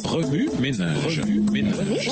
Remue ménage. Remue ménage.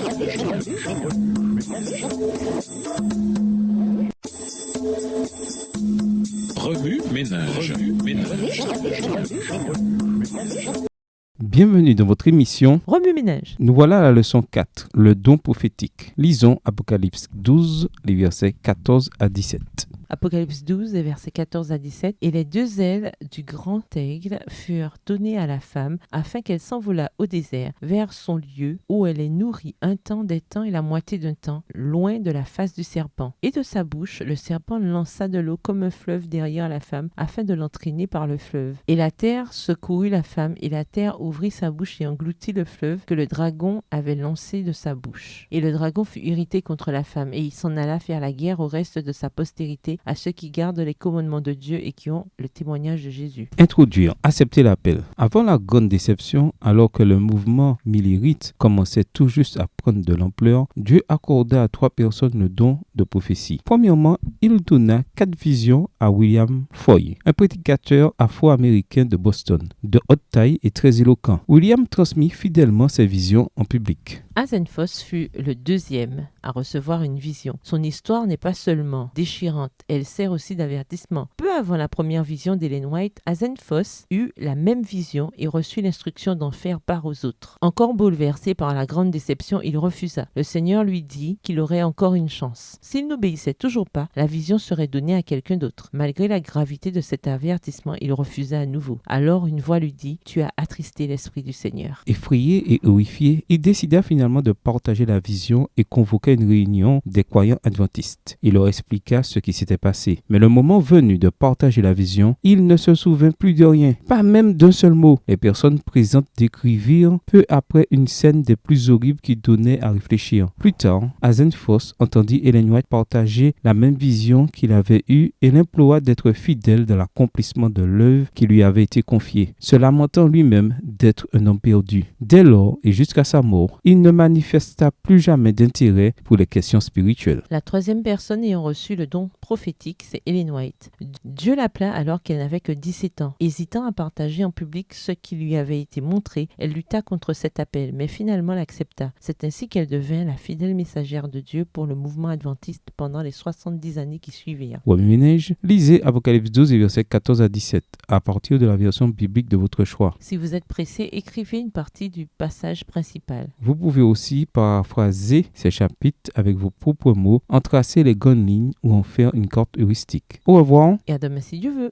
Bienvenue dans votre émission Remue-ménage. Nous voilà à la leçon 4, le don prophétique. Lisons Apocalypse 12, les versets 14 à 17. Apocalypse 12, versets 14 à 17. Et les deux ailes du grand aigle furent données à la femme, afin qu'elle s'envolât au désert, vers son lieu, où elle est nourrie un temps, des temps et la moitié d'un temps, loin de la face du serpent. Et de sa bouche, le serpent lança de l'eau comme un fleuve derrière la femme, afin de l'entraîner par le fleuve. Et la terre secourut la femme, et la terre ouvrit sa bouche et engloutit le fleuve que le dragon avait lancé de sa bouche. Et le dragon fut irrité contre la femme, et il s'en alla faire la guerre au reste de sa postérité, à ceux qui gardent les commandements de Dieu et qui ont le témoignage de Jésus. Introduire, accepter l'appel. Avant la grande déception, alors que le mouvement millérite commençait tout juste à prendre de l'ampleur, Dieu accorda à 3 personnes le don de prophétie. Premièrement, il donna 4 visions à William Foy, un prédicateur afro-américain de Boston, de haute taille et très éloquent. William transmit fidèlement ses visions en public. Asenphos fut le deuxième à recevoir une vision. Son histoire n'est pas seulement déchirante, elle sert aussi d'avertissement. Peu avant la première vision d'Ellen White, Asenphos eut la même vision et reçut l'instruction d'en faire part aux autres. Encore bouleversé par la grande déception, il refusa. Le Seigneur lui dit qu'il aurait encore une chance. S'il n'obéissait toujours pas, la vision serait donnée à quelqu'un d'autre. Malgré la gravité de cet avertissement, il refusa à nouveau. Alors une voix lui dit « Tu as attristé l'Esprit du Seigneur ». Effrayé et horrifié, il décida finalement de partager la vision et convoqua une réunion des croyants adventistes. Il leur expliqua ce qui s'était passé. Mais le moment venu de partager la vision, il ne se souvint plus de rien, pas même d'un seul mot. Les personnes présentes décrivirent peu après une scène des plus horribles qui donnait à réfléchir. Plus tard, Asenphos entendit Ellen White partager la même vision qu'il avait eue et l'implora d'être fidèle dans l'accomplissement de l'œuvre qui lui avait été confiée, se lamentant lui-même d'être un homme perdu. Dès lors et jusqu'à sa mort, il ne manifesta plus jamais d'intérêt pour les questions spirituelles. La troisième personne ayant reçu le don prophétique, c'est Ellen White. Dieu l'appela alors qu'elle n'avait que 17 ans. Hésitant à partager en public ce qui lui avait été montré, elle lutta contre cet appel, mais finalement l'accepta. C'est ainsi qu'elle devint la fidèle messagère de Dieu pour le mouvement adventiste pendant les 70 années qui suivirent. Remue-ménage, lisez Apocalypse 12 et versets 14 à 17 à partir de la version biblique de votre choix. Si vous êtes pressé, écrivez une partie du passage principal. Vous pouvez aussi paraphraser ces chapitres avec vos propres mots, en tracer les grandes lignes ou en faire une carte heuristique. Au revoir. Et à demain si Dieu veut.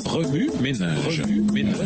Remue ménage. Remue ménage.